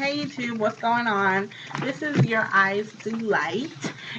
Hey YouTube, what's going on? This is Your Eyes Delight,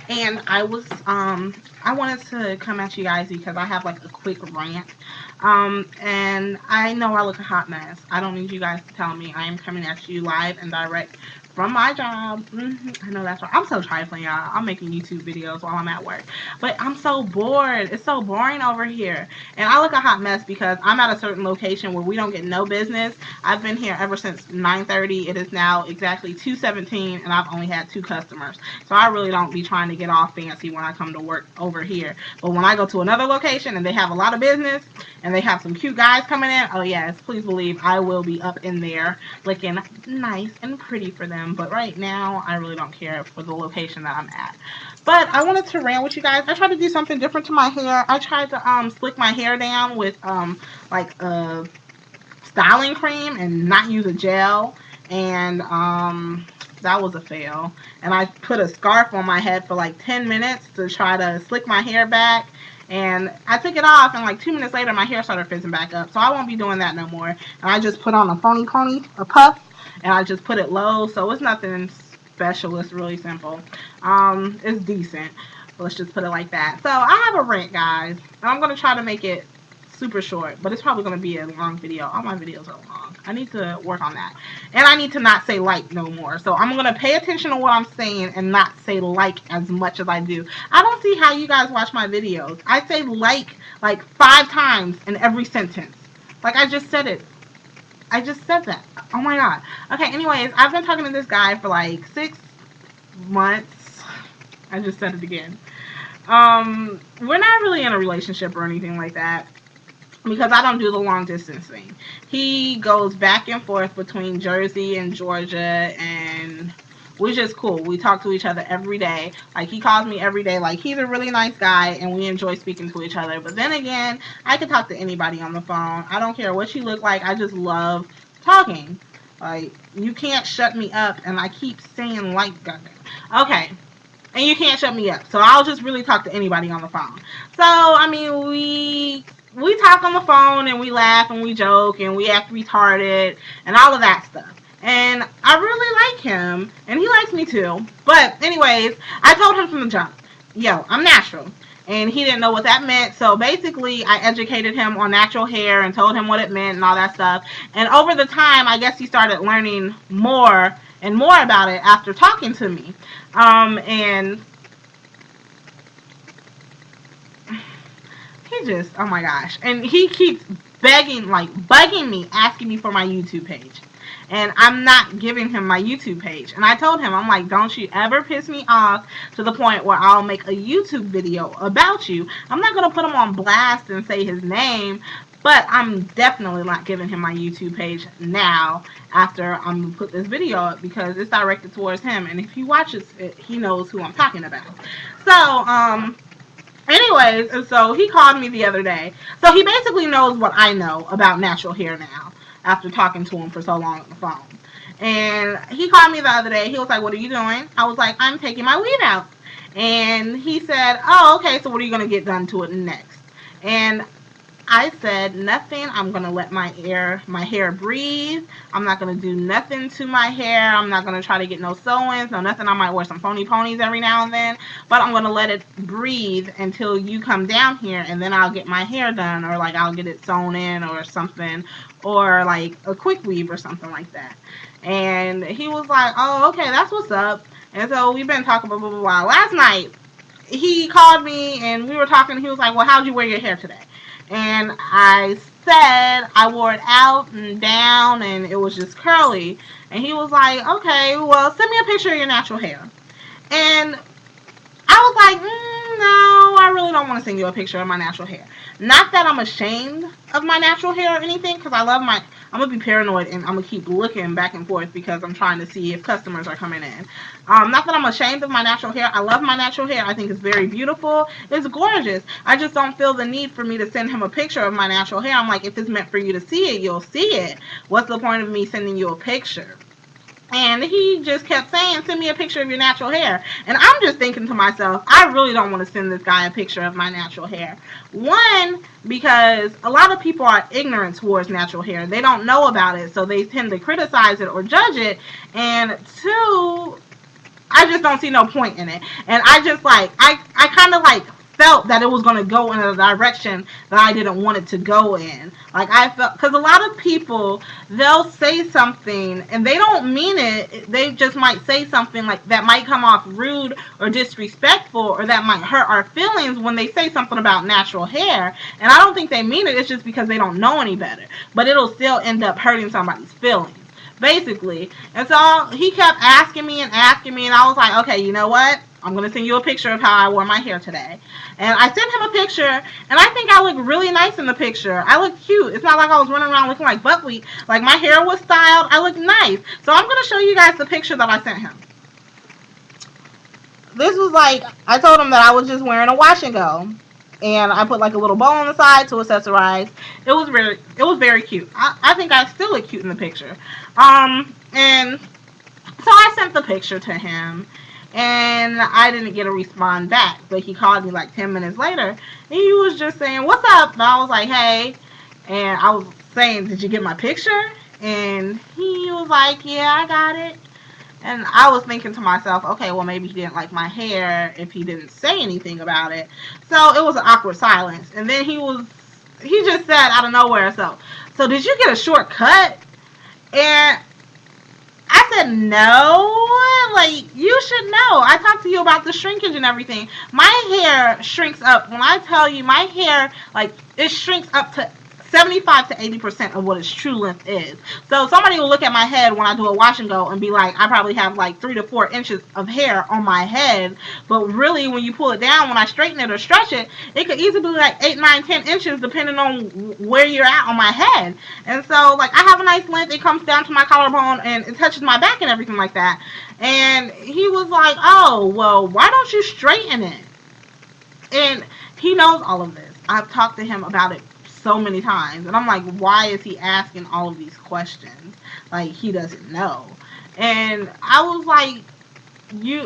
and I wanted to come at you guys because I have like a quick rant. And I know I look a hot mess. I don't need you guys to tell me. I am coming at you live and direct from my job. I know that's right. I'm so trifling, y'all. I'm making YouTube videos while I'm at work, but I'm so bored. It's so boring over here, and I look a hot mess because I'm at a certain location where we don't get no business. I've been here ever since 9:30. It is now exactly 2:17, and I've only had 2 customers. So I really don't be trying to get all fancy when I come to work over here. But when I go to another location and they have a lot of business and they have some cute guys coming in, oh yes, please believe I will be up in there looking nice and pretty for them. But right now, I really don't care for the location that I'm at. But I wanted to rant with you guys. I tried to do something different to my hair. I tried to slick my hair down with like a styling cream and not use a gel, and that was a fail. And I put a scarf on my head for like 10 minutes to try to slick my hair back, and I took it off, and like 2 minutes later my hair started fizzing back up. So I won't be doing that no more. And I just put on a phony pony, a puff, and I just put it low, so it's nothing special. It's really simple. It's decent. Let's just put it like that. So I have a rant, guys, and I'm gonna try to make it super short, but it's probably going to be a long video. All my videos are long. I need to work on that. And I need to not say like no more. So I'm going to pay attention to what I'm saying and not say like as much as I do. I don't see how you guys watch my videos. I say like 5 times in every sentence. Like I just said it. I just said that. Oh my god. Okay, anyways, I've been talking to this guy for like 6 months. I just said it again. We're not really in a relationship or anything like that, because I don't do the long distance thing. He goes back and forth between Jersey and Georgia, and we're just cool. We talk to each other every day. Like, he calls me every day. Like, he's a really nice guy, and we enjoy speaking to each other. But then again, I can talk to anybody on the phone. I don't care what you look like. I just love talking. Like, you can't shut me up, and I keep saying like, goddamn. Okay. And you can't shut me up. So I'll just really talk to anybody on the phone. So, I mean, we talk on the phone, and we laugh, and we joke, and we act retarded, and all of that stuff. And I really like him, and he likes me too. But anyways, I told him from the jump, yo, I'm natural. And he didn't know what that meant. So basically, I educated him on natural hair and told him what it meant and all that stuff. And over the time, I guess he started learning more and more about it after talking to me. And he just, oh my gosh. And he keeps begging, like bugging me, asking me for my YouTube page. And I'm not giving him my YouTube page. And I told him, I'm like, don't you ever piss me off to the point where I'll make a YouTube video about you. I'm not going to put him on blast and say his name, but I'm definitely not giving him my YouTube page now after I'm going to put this video up, because it's directed towards him. And if he watches it, he knows who I'm talking about. So, anyways, and so he called me the other day. So he basically knows what I know about natural hair now, after talking to him for so long on the phone. And he called me the other day. He was like, what are you doing? I was like, I'm taking my weave out. And he said, oh, okay, so what are you going to get done to it next? And I said, nothing. I'm going to let my hair breathe. I'm not going to do nothing to my hair. I'm not going to try to get no sew-ins, no nothing. I might wear some phony ponies every now and then, but I'm going to let it breathe until you come down here, and then I'll get my hair done, or like I'll get it sewn in or something, or like a quick weave or something like that. And he was like, oh, okay, that's what's up. And so we've been talking blah, blah, blah, blah. Last night, he called me, and we were talking. He was like, well, how'd you wear your hair today? And I said I wore it out and down, and it was just curly. And he was like, okay, well, send me a picture of your natural hair. And I was like, no, I really don't want to send you a picture of my natural hair. Not that I'm ashamed of my natural hair or anything, because I'm going to be paranoid, and I'm going to keep looking back and forth because I'm trying to see if customers are coming in. Not that I'm ashamed of my natural hair. I love my natural hair. I think it's very beautiful. It's gorgeous. I just don't feel the need for me to send him a picture of my natural hair. I'm like, if it's meant for you to see it, you'll see it. What's the point of me sending you a picture? And he just kept saying, send me a picture of your natural hair. And I'm just thinking to myself, I really don't want to send this guy a picture of my natural hair. One, because a lot of people are ignorant towards natural hair. They don't know about it, so they tend to criticize it or judge it. And two, I just don't see no point in it. And I just like, I kind of like felt that it was going to go in a direction that I didn't want it to go in. Like I felt, because a lot of people, they'll say something and they don't mean it. They just might say something like that might come off rude or disrespectful, or that might hurt our feelings when they say something about natural hair. And I don't think they mean it. It's just because they don't know any better. But it'll still end up hurting somebody's feelings, basically. And so he kept asking me, and I was like, okay, you know what? I'm going to send you a picture of how I wore my hair today. And I sent him a picture, and I think I look really nice in the picture. I look cute. It's not like I was running around looking like buckwheat. Like, my hair was styled. I look nice. So I'm going to show you guys the picture that I sent him. This was like, I told him that I was just wearing a wash and go. And I put like a little bow on the side to accessorize. It was very cute. I think I still look cute in the picture. And so I sent the picture to him, and I didn't get a response back. But he called me like 10 minutes later, and he was just saying, "What's up?" And I was like, "Hey," and I was saying, "Did you get my picture?" And he was like, "Yeah, I got it." And I was thinking to myself, okay, well, maybe he didn't like my hair if he didn't say anything about it. So it was an awkward silence. And then he just said out of nowhere, so did you get a short cut? And I said, no, like, you should know. I talked to you about the shrinkage and everything. My hair shrinks up. When I tell you, my hair, like, it shrinks up to 75 to 80% of what its true length is. So somebody will look at my head when I do a wash and go and be like, I probably have like 3 to 4 inches of hair on my head. But really, when you pull it down, when I straighten it or stretch it, it could easily be like 8, 9, 10 inches depending on where you're at on my head. And so, like, I have a nice length. It comes down to my collarbone and it touches my back and everything like that. And he was like, oh, well, why don't you straighten it? And he knows all of this. I've talked to him about it so many times, and I'm like, why is he asking all of these questions? Like, he doesn't know. And I was like,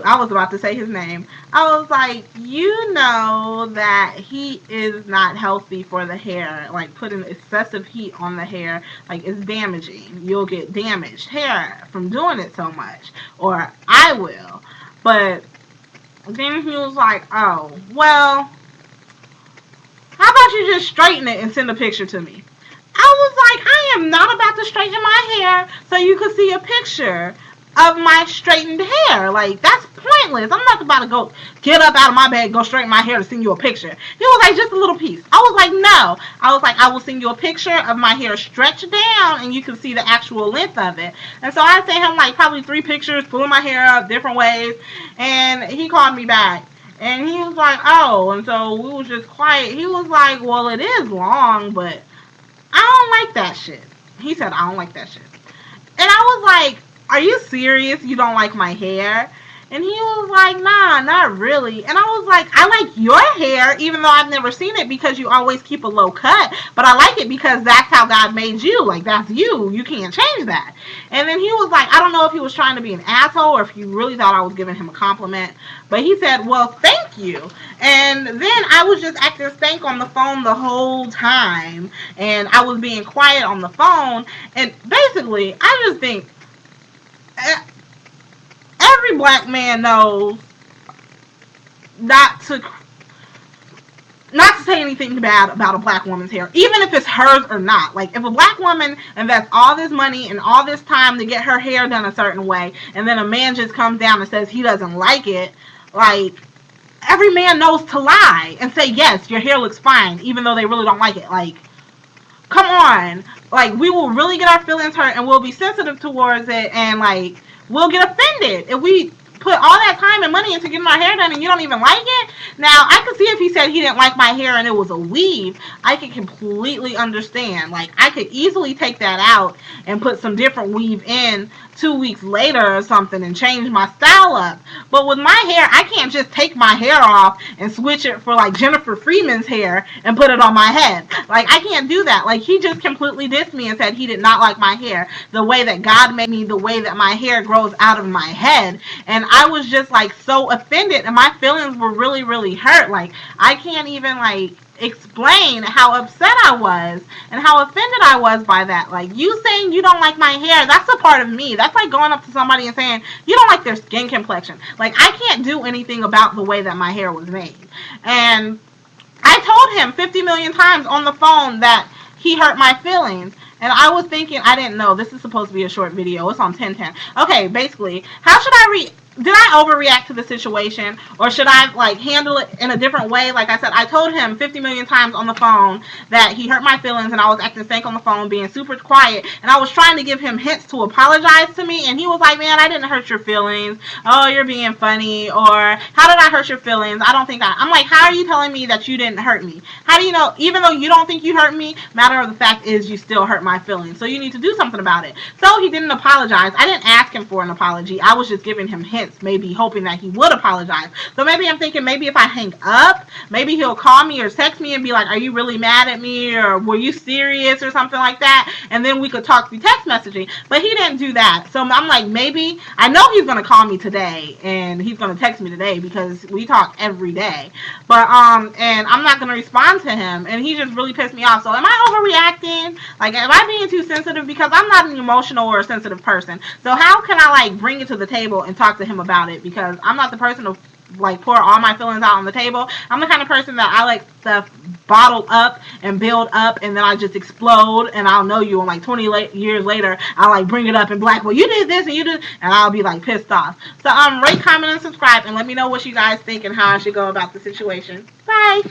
I was about to say his name. I was like, you know that heat is not healthy for the hair. Like, putting excessive heat on the hair, like, is damaging. You'll get damaged hair from doing it so much, or I will. But then he was like, oh, well, how about you just straighten it and send a picture to me? I was like, I am not about to straighten my hair so you could see a picture of my straightened hair. Like, that's pointless. I'm not about to go get up out of my bed, go straighten my hair to send you a picture. He was like, just a little piece. I was like, no. I was like, I will send you a picture of my hair stretched down and you can see the actual length of it. And so I sent him like probably 3 pictures, pulling my hair up different ways, and he called me back. And he was like, oh, and so we was just quiet. He was like, well, it is long, but I don't like that shit. He said, I don't like that shit. And I was like, are you serious? You don't like my hair? And he was like, nah, not really. And I was like, I like your hair, even though I've never seen it, because you always keep a low cut. But I like it because that's how God made you. Like, that's you. You can't change that. And then he was like, I don't know if he was trying to be an asshole or if he really thought I was giving him a compliment. But he said, well, thank you. And then I was just acting stank on the phone the whole time. And I was being quiet on the phone. And basically, I just think every black man knows not to say anything bad about a black woman's hair, even if it's hers or not. Like, if a black woman invests all this money and all this time to get her hair done a certain way, and then a man just comes down and says he doesn't like it, like, every man knows to lie and say, yes, your hair looks fine, even though they really don't like it. Like, come on. Like, we will really get our feelings hurt, and we'll be sensitive towards it, and, like, we'll get offended if we put all that time and money into getting my hair done and you don't even like it? Now, I could see if he said he didn't like my hair and it was a weave, I could completely understand. Like, I could easily take that out and put some different weave in 2 weeks later or something and change my style up. But with my hair, I can't just take my hair off and switch it for like Jennifer Freeman's hair and put it on my head. Like, I can't do that. Like, he just completely dissed me and said he did not like my hair, the way that God made me, the way that my hair grows out of my head. And I was just like so offended, and my feelings were really, really hurt. Like, I can't even like explain how upset I was and how offended I was by that. Like, you saying you don't like my hair, that's a part of me. That's like going up to somebody and saying you don't like their skin complexion. Like, I can't do anything about the way that my hair was made. And I told him 50 million times on the phone that he hurt my feelings. And I was thinking, I didn't know, this is supposed to be a short video. It's on 10:10. Okay, basically, how should I did I overreact to the situation, or should I like handle it in a different way? Like I said, I told him 50 million times on the phone that he hurt my feelings, and I was acting fake on the phone, being super quiet, and I was trying to give him hints to apologize to me, and he was like, man, I didn't hurt your feelings. Oh, you're being funny. Or, how did I hurt your feelings? I don't think I'm like, how are you telling me that you didn't hurt me? How do you know, even though you don't think you hurt me, matter of the fact is you still hurt my feelings, so you need to do something about it. So he didn't apologize. I didn't ask him for an apology. I was just giving him hints, maybe hoping that he would apologize. So maybe I'm thinking, maybe if I hang up, maybe he'll call me or text me and be like, are you really mad at me, or were you serious, or something like that, and then we could talk through text messaging. But he didn't do that. So I'm like, maybe, I know he's going to call me today and he's going to text me today because we talk every day. But and I'm not going to respond to him, and he just really pissed me off. So am I overreacting? Like, am I being too sensitive? Because I'm not an emotional or a sensitive person. So how can I like bring it to the table and talk to him about it? Because I'm not the person to like pour all my feelings out on the table. I'm the kind of person that I like stuff bottled up and build up, and then I just explode, and I'll know you, and like 20 years later I'll like bring it up and be like, well, you did this and you did, and I'll be like pissed off. So rate, comment, and subscribe, and let me know what you guys think and how I should go about the situation. Bye.